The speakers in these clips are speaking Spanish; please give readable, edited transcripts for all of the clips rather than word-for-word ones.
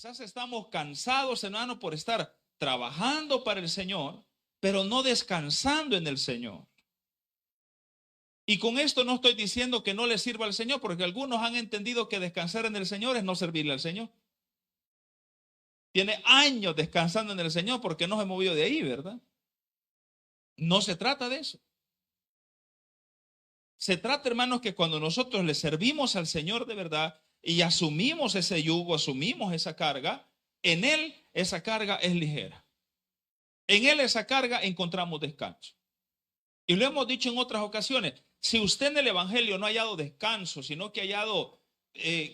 Quizás estamos cansados, hermano, por estar trabajando para el Señor, pero no descansando en el Señor. Y con esto no estoy diciendo que no le sirva al Señor, porque algunos han entendido que descansar en el Señor es no servirle al Señor. Tiene años descansando en el Señor porque no se movió de ahí, ¿verdad? No se trata de eso. Se trata, hermanos, que cuando nosotros le servimos al Señor de verdad y asumimos ese yugo, asumimos esa carga, en Él esa carga es ligera. En Él esa carga encontramos descanso. Y lo hemos dicho en otras ocasiones, si usted en el Evangelio no ha hallado descanso, sino que ha hallado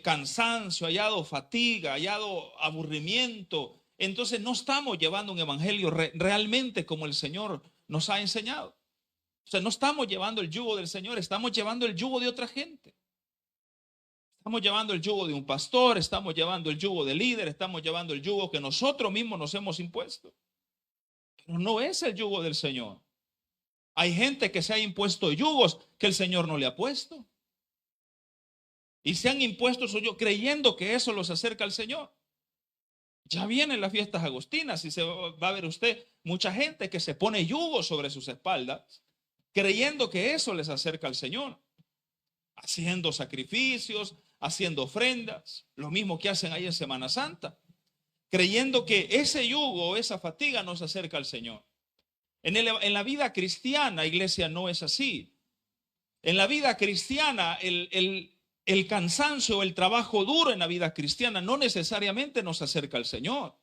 cansancio, ha hallado fatiga, ha hallado aburrimiento, entonces no estamos llevando un Evangelio realmente como el Señor nos ha enseñado. O sea, no estamos llevando el yugo del Señor, estamos llevando el yugo de otra gente. Estamos llevando el yugo de un pastor, estamos llevando el yugo del líder, estamos llevando el yugo que nosotros mismos nos hemos impuesto. Pero no es el yugo del Señor. Hay gente que se ha impuesto yugos que el Señor no le ha puesto. Y se han impuesto su yugo creyendo que eso los acerca al Señor. Ya vienen las fiestas agostinas y se va a ver usted mucha gente que se pone yugos sobre sus espaldas creyendo que eso les acerca al Señor. Haciendo sacrificios, haciendo ofrendas, lo mismo que hacen ahí en Semana Santa. Creyendo que ese yugo, esa fatiga nos acerca al Señor. En la vida cristiana, iglesia, no es así. En la vida cristiana, el cansancio, el trabajo duro en la vida cristiana no necesariamente nos acerca al Señor.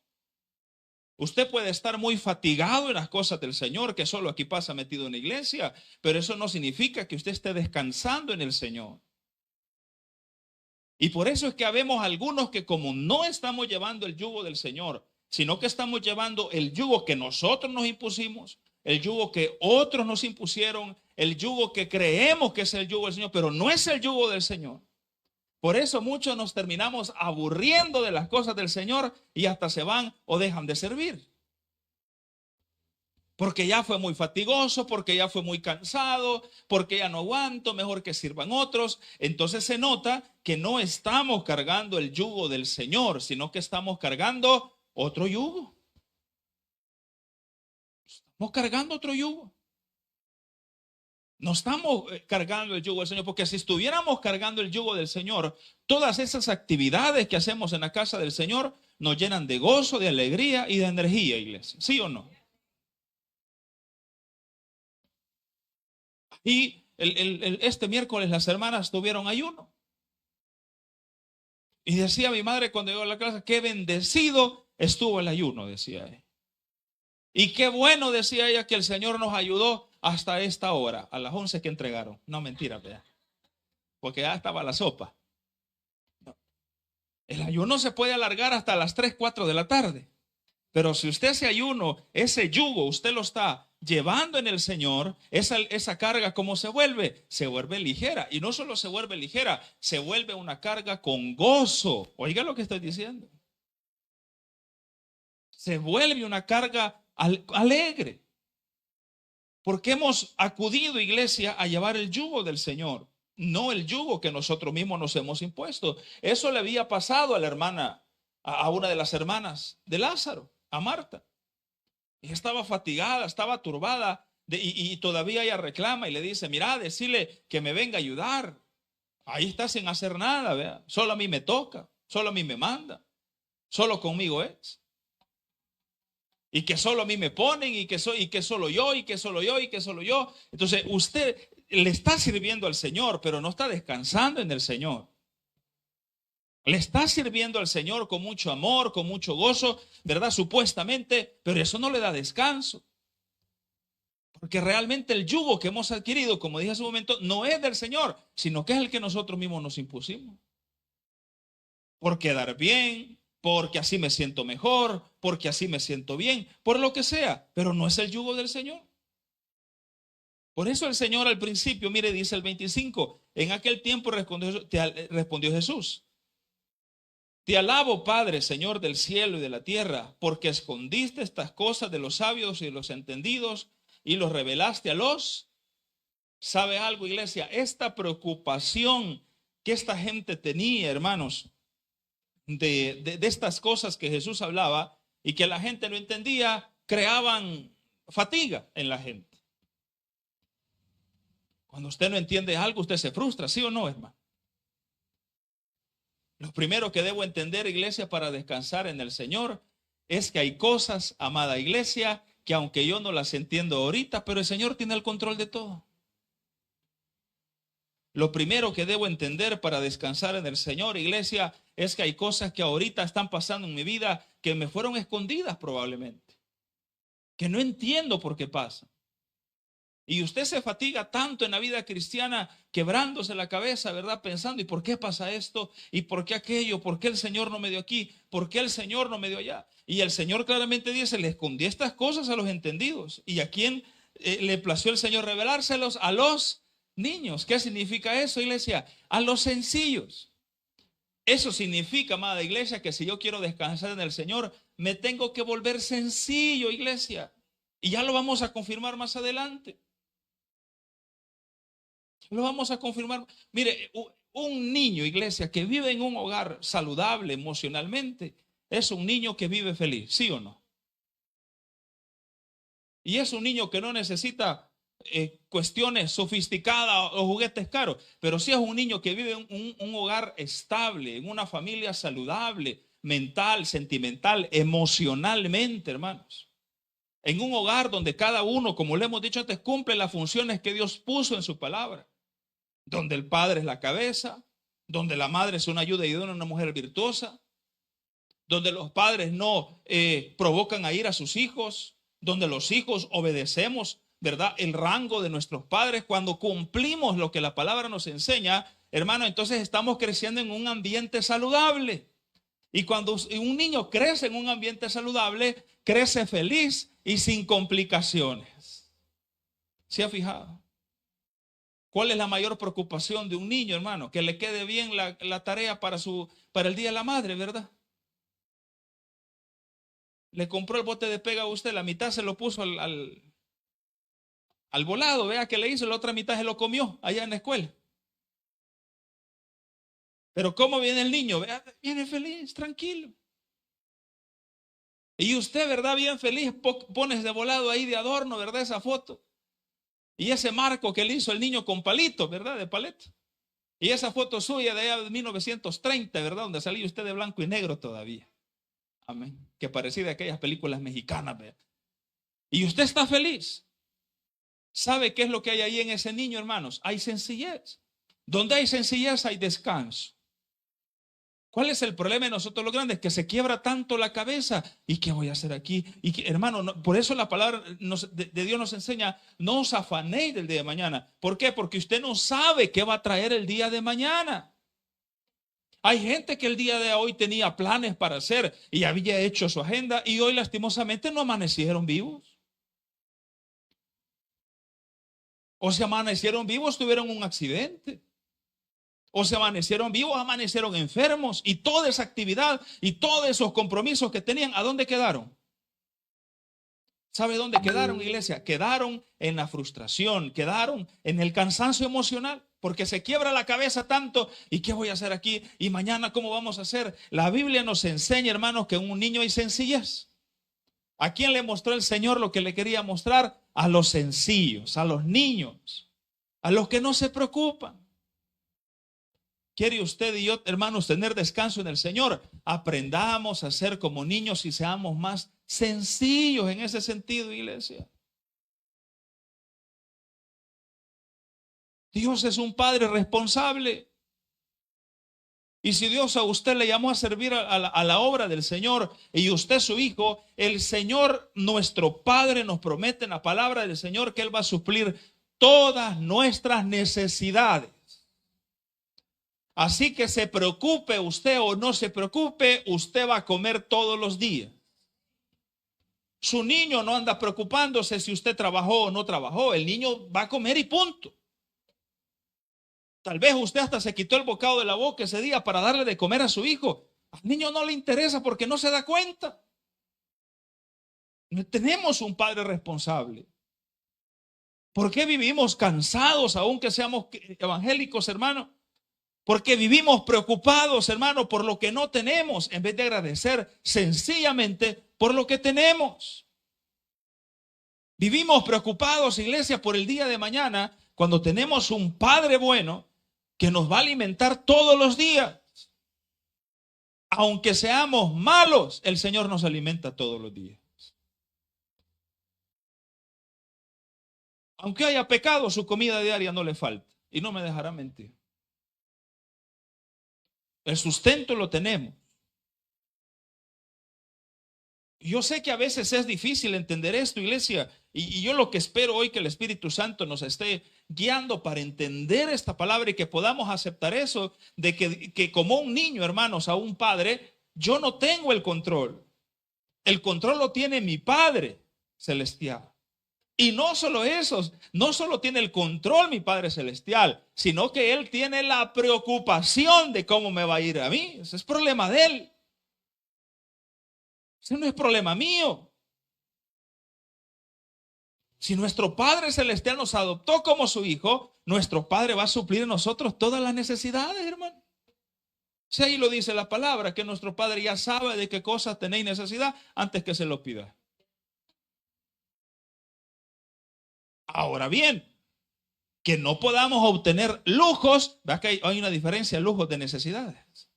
Usted puede estar muy fatigado en las cosas del Señor, que solo aquí pasa metido en la iglesia, pero eso no significa que usted esté descansando en el Señor. Y por eso es que habemos algunos que como no estamos llevando el yugo del Señor, sino que estamos llevando el yugo que nosotros nos impusimos, el yugo que otros nos impusieron, el yugo que creemos que es el yugo del Señor, pero no es el yugo del Señor. Por eso muchos nos terminamos aburriendo de las cosas del Señor y hasta se van o dejan de servir. Porque ya fue muy fatigoso, porque ya fue muy cansado, porque ya no aguanto, mejor que sirvan otros. Entonces se nota que no estamos cargando el yugo del Señor, sino que estamos cargando otro yugo. Estamos cargando otro yugo. No estamos cargando el yugo del Señor, porque si estuviéramos cargando el yugo del Señor, todas esas actividades que hacemos en la casa del Señor nos llenan de gozo, de alegría y de energía, iglesia. ¿Sí o no? Y este miércoles las hermanas tuvieron ayuno. Y decía mi madre cuando llegó a la clase, qué bendecido estuvo el ayuno, decía ella. Y qué bueno, decía ella, que el Señor nos ayudó hasta esta hora, a las 11 que entregaron. No, mentira, vea. Porque ya estaba la sopa. No. El ayuno se puede alargar hasta las 3, 4 de la tarde. Pero si usted ese ayuno, ese yugo, usted lo está llevando en el Señor, esa carga, ¿cómo se vuelve? Se vuelve ligera. Y no solo se vuelve ligera, se vuelve una carga con gozo. Oiga lo que estoy diciendo. Se vuelve una carga alegre. Porque hemos acudido, iglesia, a llevar el yugo del Señor, no el yugo que nosotros mismos nos hemos impuesto. Eso le había pasado a la hermana, a una de las hermanas de Lázaro, a Marta. Ella estaba fatigada, estaba turbada y todavía ella reclama y le dice, mira, decirle que me venga a ayudar. Ahí está sin hacer nada, vea. Solo a mí me toca, solo a mí me manda, solo conmigo es. Y que solo a mí me ponen y que solo yo y que solo yo y que solo yo. Entonces usted le está sirviendo al Señor, pero no está descansando en el Señor. Le está sirviendo al Señor con mucho amor, con mucho gozo, ¿verdad? Supuestamente, pero eso no le da descanso. Porque realmente el yugo que hemos adquirido, como dije hace un momento, no es del Señor, sino que es el que nosotros mismos nos impusimos. Por quedar bien, porque así me siento mejor, porque así me siento bien, por lo que sea, pero no es el yugo del Señor. Por eso el Señor al principio, mire, dice el 25, en aquel tiempo respondió Jesús. Te alabo, Padre, Señor del cielo y de la tierra, porque escondiste estas cosas de los sabios y de los entendidos y los revelaste a los. ¿Sabe algo, iglesia? Esta preocupación que esta gente tenía, hermanos, de estas cosas que Jesús hablaba y que la gente no entendía, creaban fatiga en la gente. Cuando usted no entiende algo, usted se frustra, ¿sí o no, hermano? Lo primero que debo entender, iglesia, para descansar en el Señor, es que hay cosas, amada iglesia, que aunque yo no las entiendo ahorita, pero el Señor tiene el control de todo. Lo primero que debo entender para descansar en el Señor, iglesia, es que hay cosas que ahorita están pasando en mi vida que me fueron escondidas probablemente, que no entiendo por qué pasa. Y usted se fatiga tanto en la vida cristiana, quebrándose la cabeza, ¿verdad? Pensando, ¿y por qué pasa esto? ¿Y por qué aquello? ¿Por qué el Señor no me dio aquí? ¿Por qué el Señor no me dio allá? Y el Señor claramente dice, le escondí estas cosas a los entendidos. ¿Y a quién le plació el Señor revelárselos? A los niños. ¿Qué significa eso, iglesia? A los sencillos. Eso significa, amada iglesia, que si yo quiero descansar en el Señor, me tengo que volver sencillo, iglesia. Y ya lo vamos a confirmar más adelante. Lo vamos a confirmar. Mire, un niño, iglesia, que vive en un hogar saludable emocionalmente, es un niño que vive feliz, ¿sí o no? Y es un niño que no necesita cuestiones sofisticadas o juguetes caros, pero sí es un niño que vive en un hogar estable, en una familia saludable, mental, sentimental, emocionalmente, hermanos. En un hogar donde cada uno, como le hemos dicho antes, cumple las funciones que Dios puso en su palabra. Donde el padre es la cabeza, donde la madre es una ayuda y una mujer virtuosa, donde los padres no provocan a ir a sus hijos, donde los hijos obedecemos, ¿verdad? El rango de nuestros padres. Cuando cumplimos lo que la palabra nos enseña, hermano, entonces estamos creciendo en un ambiente saludable. Y cuando un niño crece en un ambiente saludable, crece feliz y sin complicaciones. ¿Se ha fijado? ¿Cuál es la mayor preocupación de un niño, hermano? Que le quede bien la tarea para el Día de la Madre, ¿verdad? Le compró el bote de pega a usted, la mitad se lo puso al volado, vea que le hizo, la otra mitad se lo comió allá en la escuela. Pero ¿cómo viene el niño? Vea, viene feliz, tranquilo. Y usted, ¿verdad? Bien feliz, pones de volado ahí de adorno, ¿verdad? Esa foto. Y ese marco que le hizo el niño con palitos, ¿verdad? De paleta. Y esa foto suya de allá de 1930, ¿verdad? Donde salía usted de blanco y negro todavía. Amén. Que parecía de aquellas películas mexicanas, ¿verdad? Y usted está feliz. ¿Sabe qué es lo que hay ahí en ese niño, hermanos? Hay sencillez. Donde hay sencillez hay descanso. ¿Cuál es el problema de nosotros los grandes? Que se quiebra tanto la cabeza. ¿Y qué voy a hacer aquí? Hermano, por eso la palabra de Dios nos enseña, no os afanéis del día de mañana. ¿Por qué? Porque usted no sabe qué va a traer el día de mañana. Hay gente que el día de hoy tenía planes para hacer y había hecho su agenda y hoy lastimosamente no amanecieron vivos. O se amanecieron vivos, tuvieron un accidente. O se amanecieron vivos, amanecieron enfermos. Y toda esa actividad y todos esos compromisos que tenían, ¿a dónde quedaron? ¿Sabe dónde quedaron, iglesia? Quedaron en la frustración, quedaron en el cansancio emocional, porque se quiebra la cabeza tanto. ¿Y qué voy a hacer aquí? ¿Y mañana cómo vamos a hacer? La Biblia nos enseña, hermanos, que en un niño hay sencillez. ¿A quién le mostró el Señor lo que le quería mostrar? A los sencillos, a los niños, a los que no se preocupan. ¿Quiere usted y yo, hermanos, tener descanso en el Señor? Aprendamos a ser como niños y seamos más sencillos en ese sentido, iglesia. Dios es un padre responsable. Y si Dios a usted le llamó a servir a la obra del Señor y usted su hijo, el Señor, nuestro Padre, nos promete en la palabra del Señor que Él va a suplir todas nuestras necesidades. Así que se preocupe usted o no se preocupe, usted va a comer todos los días. Su niño no anda preocupándose si usted trabajó o no trabajó. El niño va a comer y punto. Tal vez usted hasta se quitó el bocado de la boca ese día para darle de comer a su hijo. Al niño no le interesa porque no se da cuenta. No tenemos un padre responsable. ¿Por qué vivimos cansados aunque seamos evangélicos, hermano? Porque vivimos preocupados, hermano, por lo que no tenemos, en vez de agradecer sencillamente por lo que tenemos. Vivimos preocupados, iglesia, por el día de mañana, cuando tenemos un Padre bueno que nos va a alimentar todos los días. Aunque seamos malos, el Señor nos alimenta todos los días. Aunque haya pecado, su comida diaria no le falta. Y no me dejará mentir. El sustento lo tenemos. Yo sé que a veces es difícil entender esto, iglesia, y yo lo que espero hoy que el Espíritu Santo nos esté guiando para entender esta palabra y que podamos aceptar eso, de que como un niño, hermanos, a un padre, yo no tengo el control. El control lo tiene mi Padre celestial. Y no solo eso, no solo tiene el control mi Padre celestial, sino que Él tiene la preocupación de cómo me va a ir a mí. Ese es problema de Él. Ese no es problema mío. Si nuestro Padre celestial nos adoptó como su hijo, nuestro Padre va a suplir en nosotros todas las necesidades, hermano. Si ahí lo dice la palabra, que nuestro Padre ya sabe de qué cosas tenéis necesidad antes que se lo pida. Ahora bien, que no podamos obtener lujos, ¿verdad que hay una diferencia, lujos de necesidades?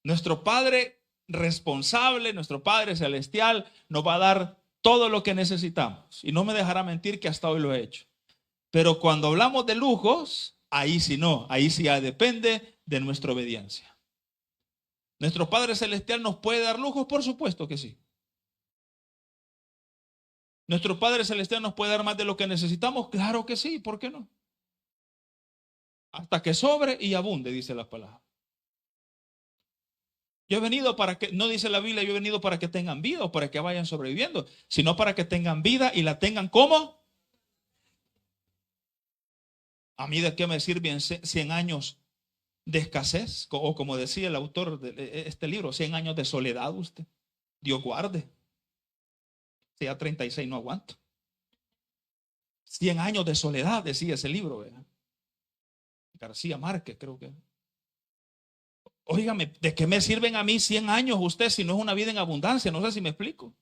Nuestro Padre responsable, nuestro Padre celestial, nos va a dar todo lo que necesitamos. Y no me dejará mentir que hasta hoy lo he hecho. Pero cuando hablamos de lujos, ahí sí no, ahí sí ya depende de nuestra obediencia. ¿Nuestro Padre celestial nos puede dar lujos? Por supuesto que sí. ¿Nuestro Padre celestial nos puede dar más de lo que necesitamos? Claro que sí, ¿por qué no? Hasta que sobre y abunde, dice la palabra. Yo he venido para que, no dice la Biblia, yo he venido para que tengan vida o para que vayan sobreviviendo, sino para que tengan vida y la tengan ¿cómo? ¿A mí de qué me sirven 100 años de escasez? O como decía el autor de este libro, 100 años de soledad usted. Dios guarde. Si ya 36 no aguanto. 100 años de soledad, decía ese libro. García Márquez, creo que. Óigame, ¿de qué me sirven a mí 100 años usted si no es una vida en abundancia? No sé si me explico.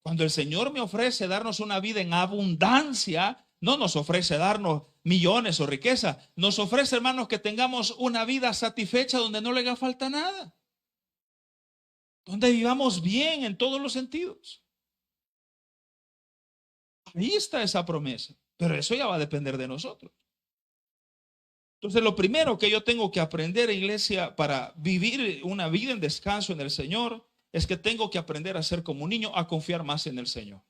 Cuando el Señor me ofrece darnos una vida en abundancia, no nos ofrece darnos millones o riqueza. Nos ofrece, hermanos, que tengamos una vida satisfecha donde no le haga falta nada. Donde vivamos bien en todos los sentidos. Ahí está esa promesa. Pero eso ya va a depender de nosotros. Entonces, lo primero que yo tengo que aprender, iglesia, para vivir una vida en descanso en el Señor, es que tengo que aprender a ser como un niño, a confiar más en el Señor.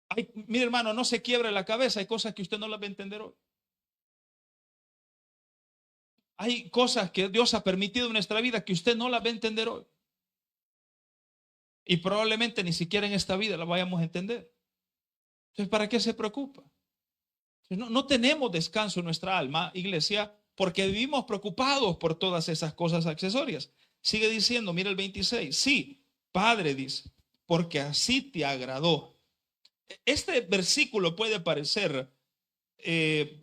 Ay, mire, hermano, no se quiebre la cabeza, hay cosas que usted no las va a entender hoy. Hay cosas que Dios ha permitido en nuestra vida que usted no las va a entender hoy. Y probablemente ni siquiera en esta vida las vayamos a entender. Entonces, ¿para qué se preocupa? No tenemos descanso en nuestra alma, iglesia, porque vivimos preocupados por todas esas cosas accesorias. Sigue diciendo, mira el 26. Sí, Padre, dice, porque así te agradó. Este versículo puede parecer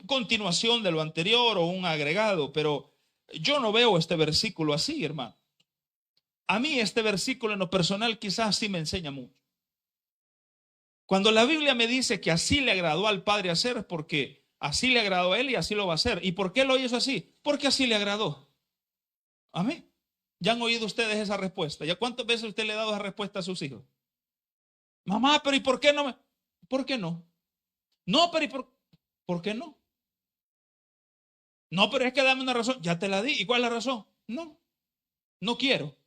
continuación de lo anterior o un agregado, pero yo no veo este versículo así, hermano. A mí este versículo en lo personal quizás sí me enseña mucho. Cuando la Biblia me dice que así le agradó al Padre hacer, porque así le agradó a Él y así lo va a hacer. ¿Y por qué lo hizo así? Porque así le agradó. Amén. ¿Ya han oído ustedes esa respuesta? ¿Ya cuántas veces usted le ha dado esa respuesta a sus hijos? Mamá, pero ¿y por qué no me? ¿Por qué no? No, pero ¿y por qué no? No, pero es que dame una razón. Ya te la di. ¿Y cuál es la razón? No, no quiero.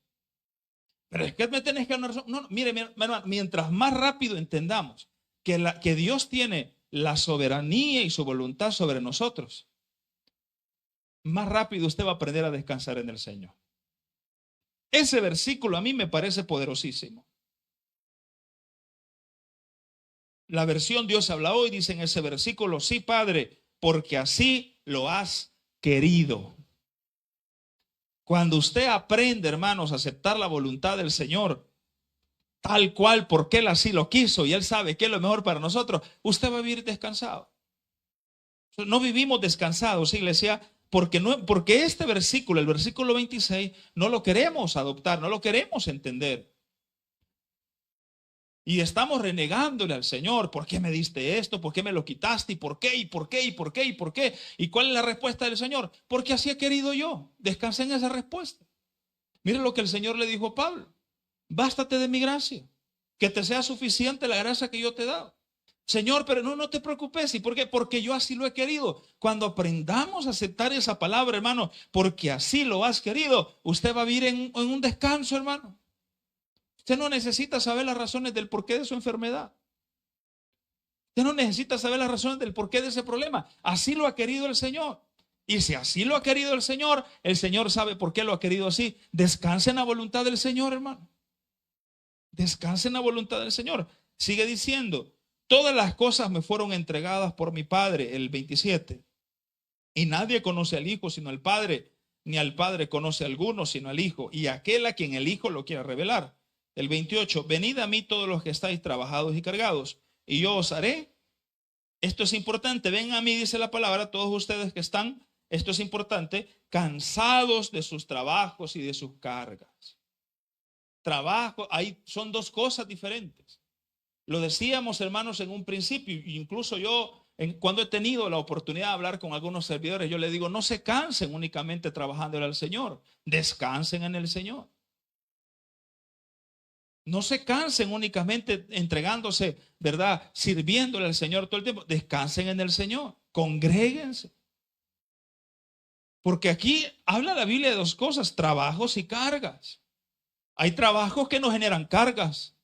Pero es que me tenés que dar una razón. No, mire, hermano, mientras más rápido entendamos que Dios tiene la soberanía y su voluntad sobre nosotros, más rápido usted va a aprender a descansar en el Señor. Ese versículo a mí me parece poderosísimo. La versión Dios habla hoy dice en ese versículo, sí, Padre, porque así lo has querido. Cuando usted aprende, hermanos, a aceptar la voluntad del Señor, tal cual, porque Él así lo quiso y Él sabe que es lo mejor para nosotros, usted va a vivir descansado. No vivimos descansados, iglesia, porque, no, porque este versículo, el versículo 26, no lo queremos adoptar, no lo queremos entender. Y estamos renegándole al Señor. ¿Por qué me diste esto? ¿Por qué me lo quitaste? ¿Y por qué? ¿Y por qué? ¿Y por qué? ¿Y por qué? ¿Y cuál es la respuesta del Señor? Porque así he querido yo. Descansé en esa respuesta. Mire lo que el Señor le dijo a Pablo. Bástate de mi gracia. Que te sea suficiente la gracia que yo te he dado. Señor, pero no te preocupes. ¿Y por qué? Porque yo así lo he querido. Cuando aprendamos a aceptar esa palabra, hermano, porque así lo has querido, usted va a vivir en un descanso, hermano. Usted no necesita saber las razones del porqué de su enfermedad. Usted no necesita saber las razones del porqué de ese problema. Así lo ha querido el Señor. Y si así lo ha querido el Señor sabe por qué lo ha querido así. Descanse en la voluntad del Señor, hermano. Descanse en la voluntad del Señor. Sigue diciendo, todas las cosas me fueron entregadas por mi Padre, el 27. Y nadie conoce al Hijo sino al Padre, ni al Padre conoce a alguno sino al Hijo, y aquel a quien el Hijo lo quiera revelar. El 28, venid a mí todos los que estáis trabajados y cargados, y yo os haré. Esto es importante, ven a mí, dice la palabra, todos ustedes que están, esto es importante, cansados de sus trabajos y de sus cargas. Trabajo, son dos cosas diferentes. Lo decíamos, hermanos, en un principio, incluso yo, cuando he tenido la oportunidad de hablar con algunos servidores, yo les digo, no se cansen únicamente trabajando al Señor, descansen en el Señor. No se cansen únicamente entregándose, ¿verdad? Sirviéndole al Señor todo el tiempo. Descansen en el Señor. Congréguense. Porque aquí habla la Biblia de dos cosas, trabajos y cargas. Hay trabajos que no generan cargas.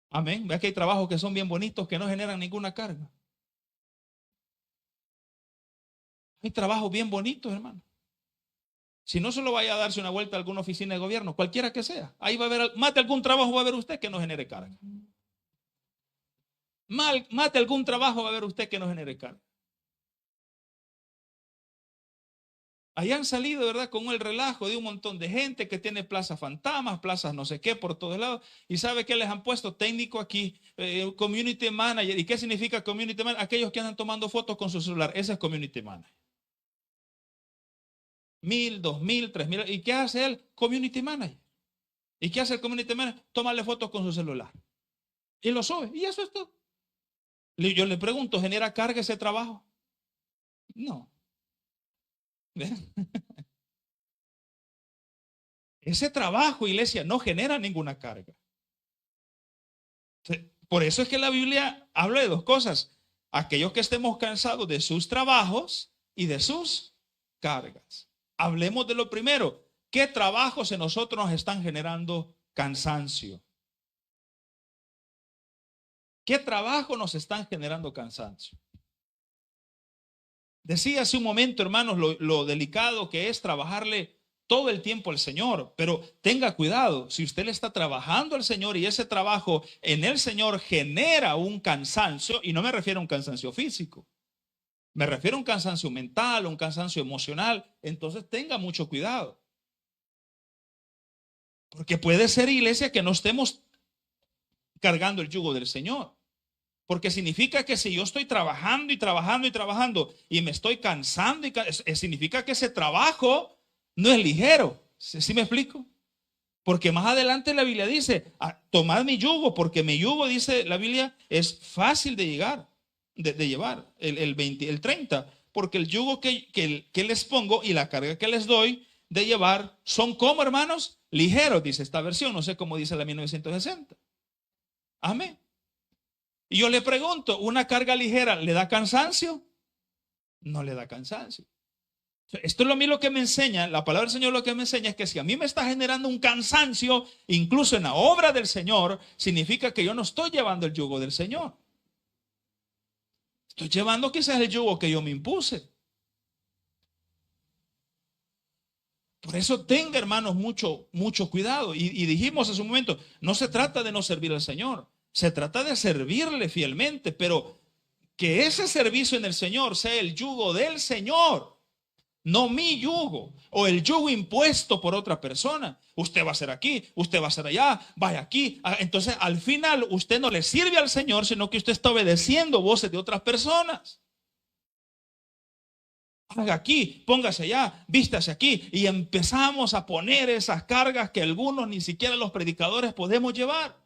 Amén. Vea que hay trabajos que son bien bonitos que no generan ninguna carga. Hay trabajos bien bonitos, hermano. Si no, solo vaya a darse una vuelta a alguna oficina de gobierno, cualquiera que sea. Ahí va a haber, mate algún trabajo, va a ver usted que no genere carga. Mate algún trabajo, va a ver usted que no genere carga. Ahí han salido, ¿verdad? Con el relajo de un montón de gente que tiene plazas fantasmas, plazas no sé qué por todos lados. ¿Y sabe qué les han puesto? Técnico aquí, community manager. ¿Y qué significa community manager? Aquellos que andan tomando fotos con su celular. Ese es community manager. 1,000, 2,000, 3,000. ¿Y qué hace él? Community manager. ¿Y qué hace el community manager? Tomarle fotos con su celular. Y lo sube. Y eso es todo. Yo le pregunto, ¿genera carga ese trabajo? No. Ese trabajo, iglesia, no genera ninguna carga. Por eso es que la Biblia habla de dos cosas. Aquellos que estemos cansados de sus trabajos y de sus cargas. Hablemos de lo primero. ¿Qué trabajos en nosotros nos están generando cansancio? ¿Qué trabajo nos están generando cansancio? Decía hace un momento, hermanos, lo delicado que es trabajarle todo el tiempo al Señor, pero tenga cuidado, si usted le está trabajando al Señor y ese trabajo en el Señor genera un cansancio, y no me refiero a un cansancio físico, me refiero a un cansancio mental, un cansancio emocional, entonces tenga mucho cuidado. Porque puede ser, iglesia, que no estemos cargando el yugo del Señor. Porque significa que si yo estoy trabajando y trabajando y trabajando y me estoy cansando, significa que ese trabajo no es ligero. ¿Sí me explico? Porque más adelante la Biblia dice, tomad mi yugo, porque mi yugo, dice la Biblia, es fácil de llegar, de llevar, el 30. Porque el yugo que les pongo y la carga que les doy de llevar son como, hermanos, ligeros, dice esta versión. No sé cómo dice la 1960. Amén. Y yo le pregunto, ¿una carga ligera le da cansancio? No le da cansancio. Esto es lo que me enseña, la palabra del Señor lo que me enseña es que si a mí me está generando un cansancio, incluso en la obra del Señor, significa que yo no estoy llevando el yugo del Señor. Estoy llevando quizás el yugo que yo me impuse. Por eso tenga, hermanos, mucho cuidado. Y dijimos hace un momento, no se trata de no servir al Señor. Se trata de servirle fielmente, pero que ese servicio en el Señor sea el yugo del Señor, no mi yugo o el yugo impuesto por otra persona. Usted va a ser aquí, usted va a ser allá, vaya aquí. Entonces, al final, usted no le sirve al Señor, sino que usted está obedeciendo voces de otras personas. haga aquí, póngase allá, vístase aquí. Y empezamos a poner esas cargas que algunos ni siquiera los predicadores podemos llevar.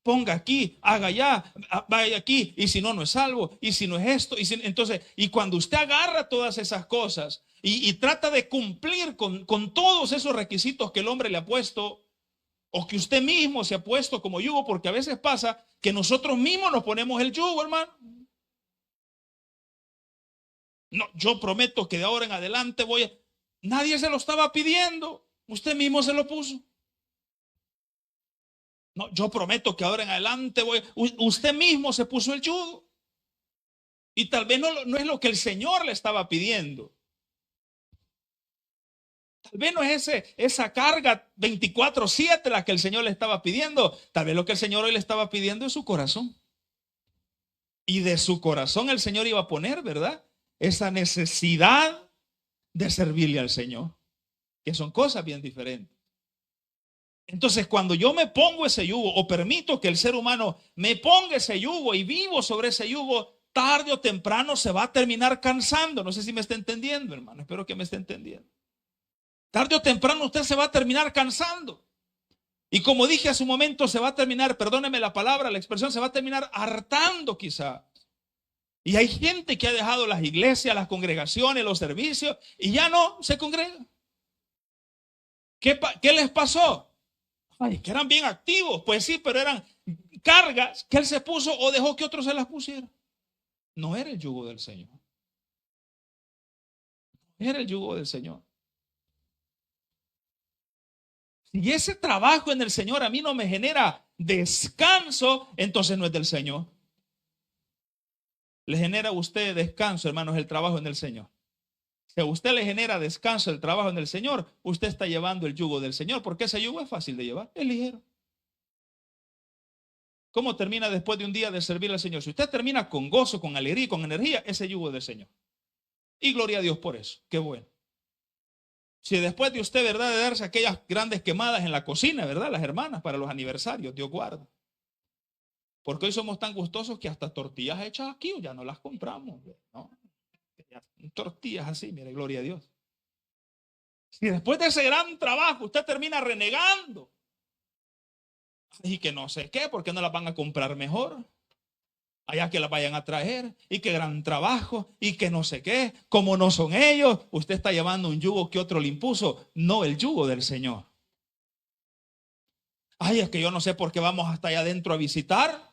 Ponga aquí, haga allá, vaya aquí, y si no, no es salvo, y si no es esto, entonces, y cuando usted agarra todas esas cosas y trata de cumplir con todos esos requisitos que el hombre le ha puesto, o que usted mismo se ha puesto como yugo, porque a veces pasa que nosotros mismos nos ponemos el yugo, hermano. No, yo prometo que de ahora en adelante voy a... Nadie se lo estaba pidiendo, usted mismo se lo puso. No, yo prometo que ahora en adelante voy... Usted mismo se puso el yugo. Y tal vez no es lo que el Señor le estaba pidiendo. Tal vez no es esa carga 24/7 la que el Señor le estaba pidiendo. Tal vez lo que el Señor hoy le estaba pidiendo es su corazón. Y de su corazón el Señor iba a poner, ¿verdad? Esa necesidad de servirle al Señor. Que son cosas bien diferentes. Entonces, cuando yo me pongo ese yugo o permito que el ser humano me ponga ese yugo y vivo sobre ese yugo, tarde o temprano se va a terminar cansando. No sé si me está entendiendo, hermano. Espero que me esté entendiendo. Tarde o temprano usted se va a terminar cansando. Y como dije hace un momento, se va a terminar, perdóneme la palabra, la expresión, se va a terminar hartando quizá. Y hay gente que ha dejado las iglesias, las congregaciones, los servicios y ya no se congrega. ¿Qué les pasó? Ay, que eran bien activos. Pues sí, pero eran cargas que él se puso o dejó que otros se las pusieran. No era el yugo del Señor. Era el yugo del Señor. Si ese trabajo en el Señor a mí no me genera descanso, entonces no es del Señor. Le genera a usted descanso, hermanos, el trabajo en el Señor. Si a usted le genera descanso el trabajo en el Señor, usted está llevando el yugo del Señor, porque ese yugo es fácil de llevar, es ligero. ¿Cómo termina después de un día de servir al Señor? Si usted termina con gozo, con alegría, con energía, ese yugo del Señor. Y gloria a Dios por eso, qué bueno. Si después de usted, ¿verdad?, de darse aquellas grandes quemadas en la cocina, ¿verdad?, las hermanas para los aniversarios, Dios guarda. Porque hoy somos tan gustosos que hasta tortillas hechas aquí ya no las compramos, ¿no? Tortillas así, mire, gloria a Dios. Si después de ese gran trabajo usted termina renegando y que no sé qué, ¿por qué no las van a comprar mejor? Allá que las vayan a traer y qué gran trabajo y que no sé qué, como no son ellos, usted está llevando un yugo que otro le impuso, no el yugo del Señor. Ay, es que yo no sé por qué vamos hasta allá adentro a visitar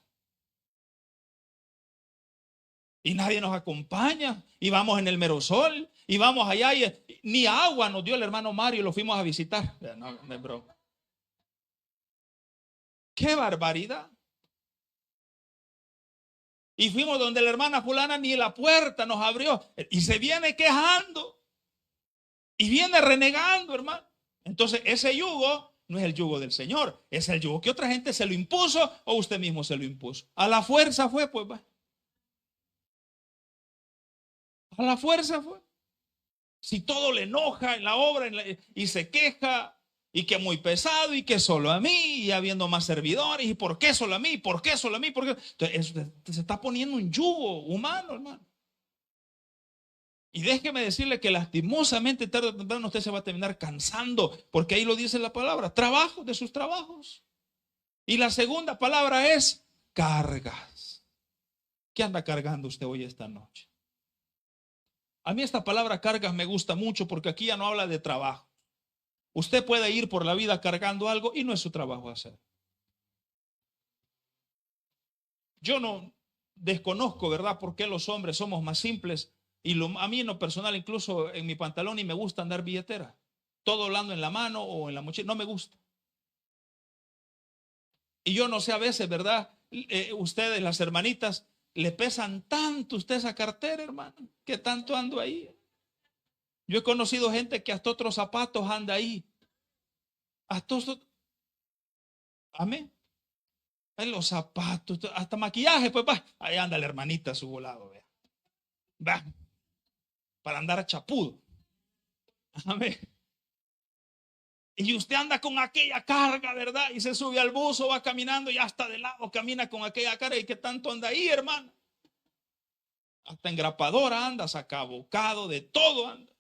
y nadie nos acompaña y vamos en el Merosol y vamos allá y ni agua nos dio el hermano Mario y lo fuimos a visitar. No, no es broma. ¡Qué barbaridad! Y fuimos donde la hermana fulana ni la puerta nos abrió y se viene quejando y viene renegando, hermano. Entonces ese yugo no es el yugo del Señor, es el yugo que otra gente se lo impuso o usted mismo se lo impuso. A la fuerza fue, pues va. A la fuerza fue. Si todo le enoja en la obra y se queja y que muy pesado y que solo a mí y habiendo más servidores y por qué solo a mí, por qué solo a mí, por qué. Entonces, se está poniendo un yugo humano, hermano. Y déjeme decirle que lastimosamente tarde o temprano usted se va a terminar cansando, porque ahí lo dice la palabra, trabajo de sus trabajos. Y la segunda palabra es cargas. ¿Qué anda cargando usted hoy esta noche? A mí esta palabra cargas me gusta mucho porque aquí ya no habla de trabajo. Usted puede ir por la vida cargando algo y no es su trabajo hacer. Yo no desconozco, ¿verdad?, por qué los hombres somos más simples. Y a mí en lo personal, incluso en mi pantalón, y me gusta andar billetera. Todo hablando en la mano o en la mochila, no me gusta. Y yo no sé a veces, ¿verdad? Ustedes, las hermanitas, le pesan tanto usted esa cartera, hermano, que tanto ando ahí. Yo he conocido gente que hasta otros zapatos anda ahí. Hasta otros, amén. En los zapatos, hasta maquillaje, pues va. Ahí anda la hermanita a su volado, vea. Va. Para andar chapudo. Amén. Y usted anda con aquella carga, ¿verdad? Y se sube al buzo, va caminando y hasta de lado camina con aquella carga. ¿Y qué tanto anda ahí, hermano? Hasta engrapadora anda, sacabocado, de todo anda.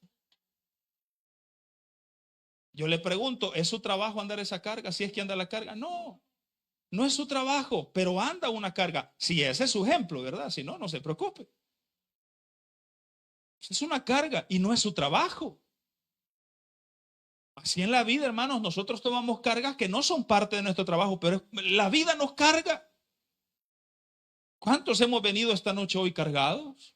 Yo le pregunto, ¿es su trabajo andar esa carga? Si es que anda la carga. No, no es su trabajo, pero anda una carga. Si ese es su ejemplo, ¿verdad? Si no, no se preocupe. Es una carga y no es su trabajo. Así en la vida, hermanos, nosotros tomamos cargas que no son parte de nuestro trabajo, pero la vida nos carga. ¿Cuántos hemos venido esta noche hoy cargados?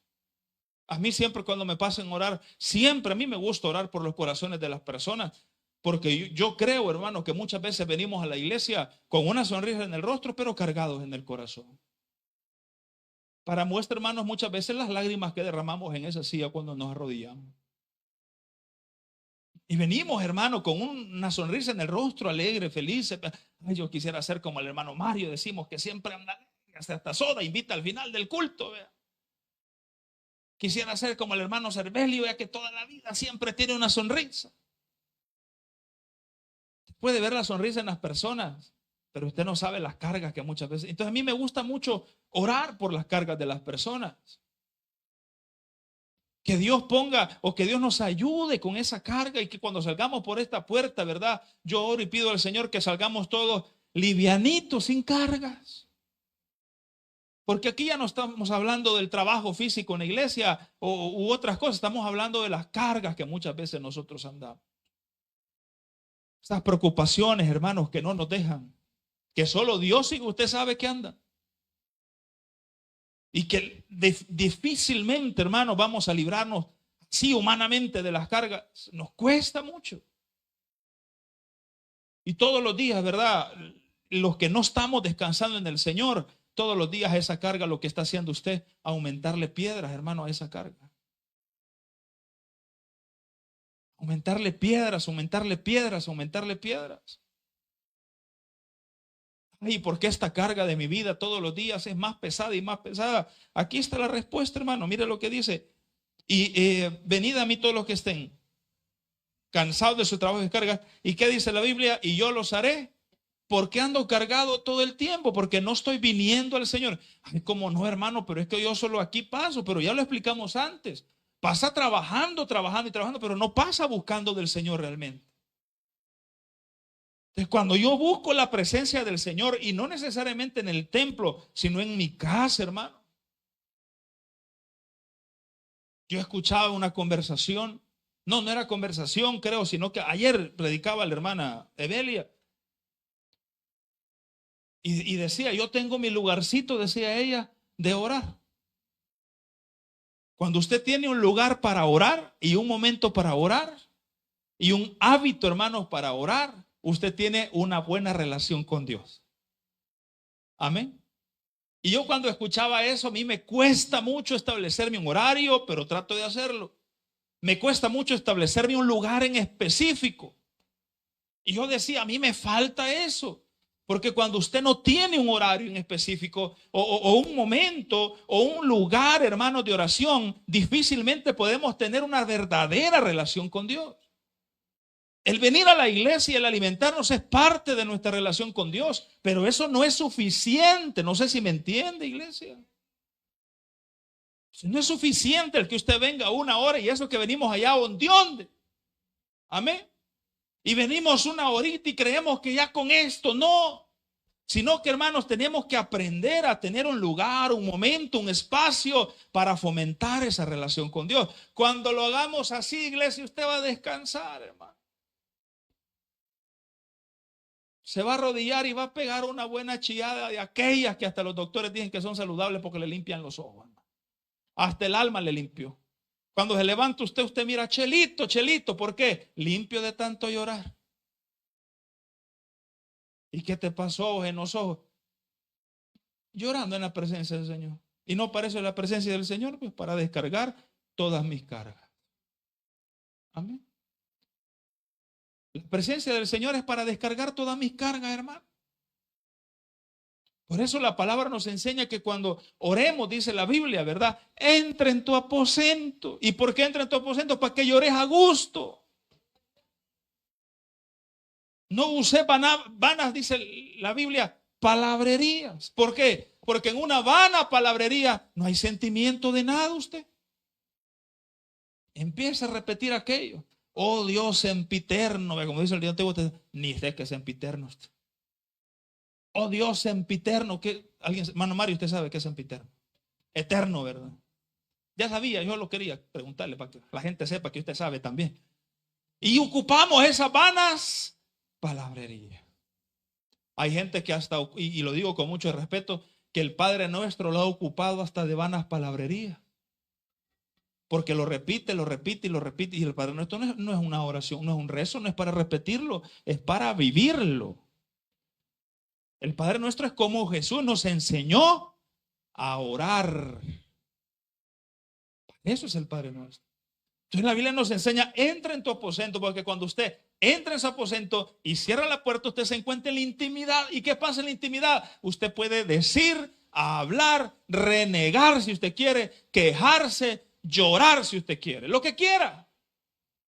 A mí siempre cuando me pasan a orar, siempre a mí me gusta orar por los corazones de las personas, porque yo creo, hermano, que muchas veces venimos a la iglesia con una sonrisa en el rostro, pero cargados en el corazón. Para muestra, hermanos, muchas veces las lágrimas que derramamos en esa silla cuando nos arrodillamos. Y venimos, hermano, con una sonrisa en el rostro, alegre, feliz. Ay, yo quisiera ser como el hermano Mario, decimos que siempre anda hasta soda, invita al final del culto. Vea. Quisiera ser como el hermano Cervelio, ya que toda la vida siempre tiene una sonrisa. Puede ver la sonrisa en las personas, pero usted no sabe las cargas que muchas veces. Entonces a mí me gusta mucho orar por las cargas de las personas. Que Dios ponga o que Dios nos ayude con esa carga y que cuando salgamos por esta puerta, ¿verdad? Yo oro y pido al Señor que salgamos todos livianitos, sin cargas. Porque aquí ya no estamos hablando del trabajo físico en la iglesia u otras cosas. Estamos hablando de las cargas que muchas veces nosotros andamos. Estas preocupaciones, hermanos, que no nos dejan. Que solo Dios y usted sabe que anda. Y que difícilmente, hermanos, vamos a librarnos sí humanamente de las cargas. Nos cuesta mucho. Y todos los días, ¿verdad? Los que no estamos descansando en el Señor, todos los días esa carga, lo que está haciendo usted, aumentarle piedras, hermano, a esa carga. Aumentarle piedras, aumentarle piedras, aumentarle piedras. Ay, ¿por qué esta carga de mi vida todos los días es más pesada y más pesada? Aquí está la respuesta, hermano. Mire lo que dice. Y venid a mí todos los que estén cansados de su trabajo y cargas. ¿Y qué dice la Biblia? Y yo los haré. ¿Por qué ando cargado todo el tiempo? Porque no estoy viniendo al Señor. Ay, ¿cómo no, hermano? Pero es que yo solo aquí paso. Pero ya lo explicamos antes. Pasa trabajando, trabajando y trabajando, pero no pasa buscando del Señor realmente. Entonces, cuando yo busco la presencia del Señor, y no necesariamente en el templo, sino en mi casa, hermano. Yo escuchaba una conversación, no era conversación, creo, sino que ayer predicaba la hermana Evelia. Y decía, yo tengo mi lugarcito, decía ella, de orar. Cuando usted tiene un lugar para orar y un momento para orar y un hábito, hermanos, para orar, usted tiene una buena relación con Dios. Amén. Y yo cuando escuchaba eso, a mí me cuesta mucho establecerme un horario, pero trato de hacerlo. Me cuesta mucho establecerme un lugar en específico. Y yo decía, a mí me falta eso. Porque cuando usted no tiene un horario en específico o un momento o un lugar, hermanos, de oración, difícilmente podemos tener una verdadera relación con Dios. El venir a la iglesia y el alimentarnos es parte de nuestra relación con Dios, pero eso no es suficiente. No sé si me entiende, iglesia. No es suficiente el que usted venga una hora y eso que venimos allá ¿dónde? Amén. Y venimos una horita y creemos que ya con esto no, sino que, hermanos, tenemos que aprender a tener un lugar, un momento, un espacio para fomentar esa relación con Dios. Cuando lo hagamos así, iglesia, usted va a descansar, hermano. Se va a arrodillar y va a pegar una buena chillada de aquellas que hasta los doctores dicen que son saludables porque le limpian los ojos, hermano. Hasta el alma le limpió. Cuando se levanta usted mira, Chelito, Chelito, ¿por qué? Limpio de tanto llorar. ¿Y qué te pasó en los ojos? Llorando en la presencia del Señor. Y no parece la presencia del Señor, pues para descargar todas mis cargas. Amén. La presencia del Señor es para descargar todas mis cargas, hermano. Por eso la palabra nos enseña que cuando oremos, dice la Biblia, ¿verdad? Entra en tu aposento. ¿Y por qué entra en tu aposento? Para que llores a gusto. No use vanas, dice la Biblia, palabrerías. ¿Por qué? Porque en una vana palabrería no hay sentimiento de nada usted. Empieza a repetir aquello. Oh Dios sempiterno, como dice el Dios antiguo, ni sé que es sempiterno usted. Oh Dios sempiterno, que alguien, hermano Mario, usted sabe que es sempiterno. Eterno, ¿verdad? Ya sabía, yo lo quería preguntarle para que la gente sepa que usted sabe también. Y ocupamos esas vanas palabrerías. Hay gente que hasta, y lo digo con mucho respeto, que el Padre Nuestro lo ha ocupado hasta de vanas palabrerías. Porque lo repite y lo repite. Y el Padre Nuestro no es una oración, no es un rezo, no es para repetirlo, es para vivirlo. El Padre Nuestro es como Jesús nos enseñó a orar. Eso es el Padre Nuestro. Entonces la Biblia nos enseña, entra en tu aposento, porque cuando usted entra en su aposento y cierra la puerta, usted se encuentra en la intimidad. ¿Y qué pasa en la intimidad? Usted puede decir, hablar, renegar si usted quiere, quejarse, llorar si usted quiere, lo que quiera.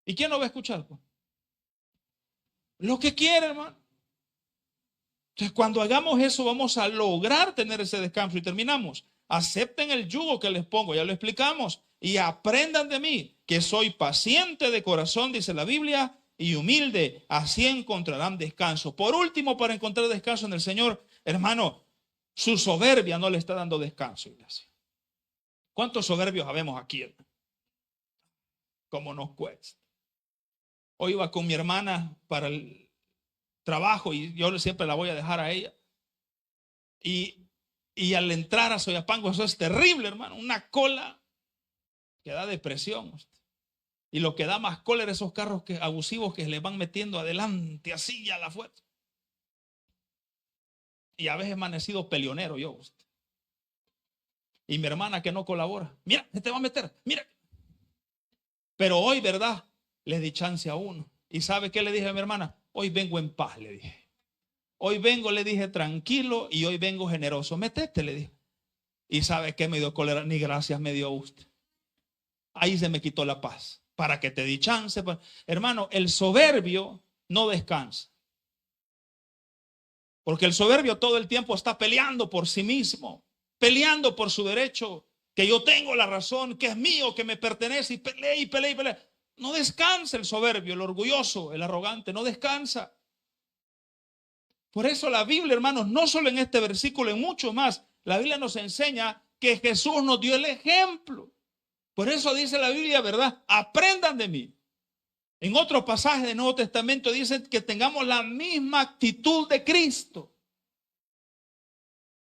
¿Y quién lo va a escuchar? Lo que quiere, hermano. Entonces cuando hagamos eso vamos a lograr tener ese descanso. Y terminamos. Acepten el yugo que les pongo, ya lo explicamos. Y aprendan de mí, que soy paciente de corazón, dice la Biblia, y humilde. Así encontrarán descanso. Por último, para encontrar descanso en el Señor, hermano, su soberbia no le está dando descanso, iglesia. ¿Cuántos soberbios habemos aquí, hermano? ¿Cómo nos cuesta? Hoy iba con mi hermana para el trabajo y yo siempre la voy a dejar a ella. Y al entrar a Soyapango, eso es terrible, hermano. Una cola que da depresión. Y lo que da más cólera esos carros abusivos que le van metiendo adelante, así a la fuerza. Y a veces he amanecido peleonero yo. Y mi hermana que no colabora. Mira, se te va a meter, mira. Pero hoy, ¿verdad? Le di chance a uno. ¿Y sabe qué le dije a mi hermana? Hoy vengo en paz, le dije. Hoy vengo, le dije, tranquilo, y hoy vengo generoso. Metete, le dije. Y sabe qué me dio cólera, ni gracias me dio usted. Ahí se me quitó la paz. Para que te di chance. Hermano, el soberbio no descansa. Porque el soberbio todo el tiempo está peleando por sí mismo. Peleando por su derecho. Que yo tengo la razón, que es mío, que me pertenece. Y pelea y pelea y pelea. No descansa el soberbio, el orgulloso, el arrogante. No descansa. Por eso la Biblia, hermanos, no solo en este versículo, en muchos más, la Biblia nos enseña que Jesús nos dio el ejemplo. Por eso dice la Biblia, ¿verdad? Aprendan de mí. En otros pasajes del Nuevo Testamento dicen que tengamos la misma actitud de Cristo.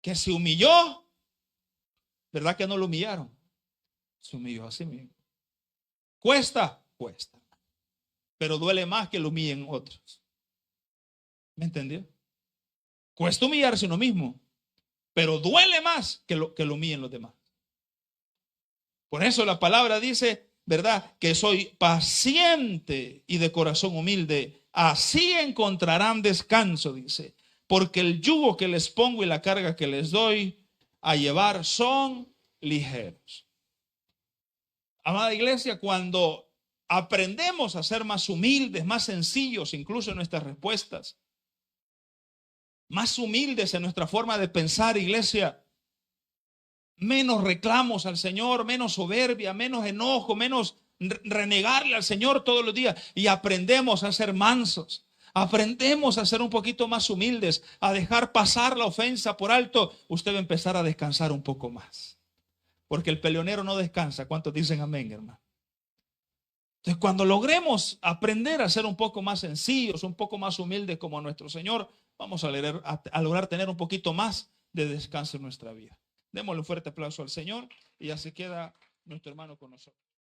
Que se humilló, ¿verdad que no lo humillaron? Se humilló a sí mismo. Cuesta, cuesta. Pero duele más que lo humillen otros. ¿Me entendió? Cuesta humillarse uno mismo, pero duele más que lo humillen los demás. Por eso la palabra dice, ¿verdad? Que soy paciente y de corazón humilde. Así encontrarán descanso, dice. Porque el yugo que les pongo y la carga que les doy a llevar son ligeros. Amada iglesia, cuando aprendemos a ser más humildes, más sencillos, incluso en nuestras respuestas, más humildes en nuestra forma de pensar, iglesia, menos reclamos al Señor, menos soberbia, menos enojo, menos renegarle al Señor todos los días. Y aprendemos a ser mansos. Aprendemos a ser un poquito más humildes, a dejar pasar la ofensa por alto. Usted va a empezar a descansar un poco más. Porque el peleonero no descansa. ¿Cuántos dicen amén, hermano? Entonces, cuando logremos aprender a ser un poco más sencillos, un poco más humildes como nuestro Señor, vamos a lograr tener un poquito más de descanso en nuestra vida. Démosle un fuerte aplauso al Señor y ya se queda nuestro hermano con nosotros.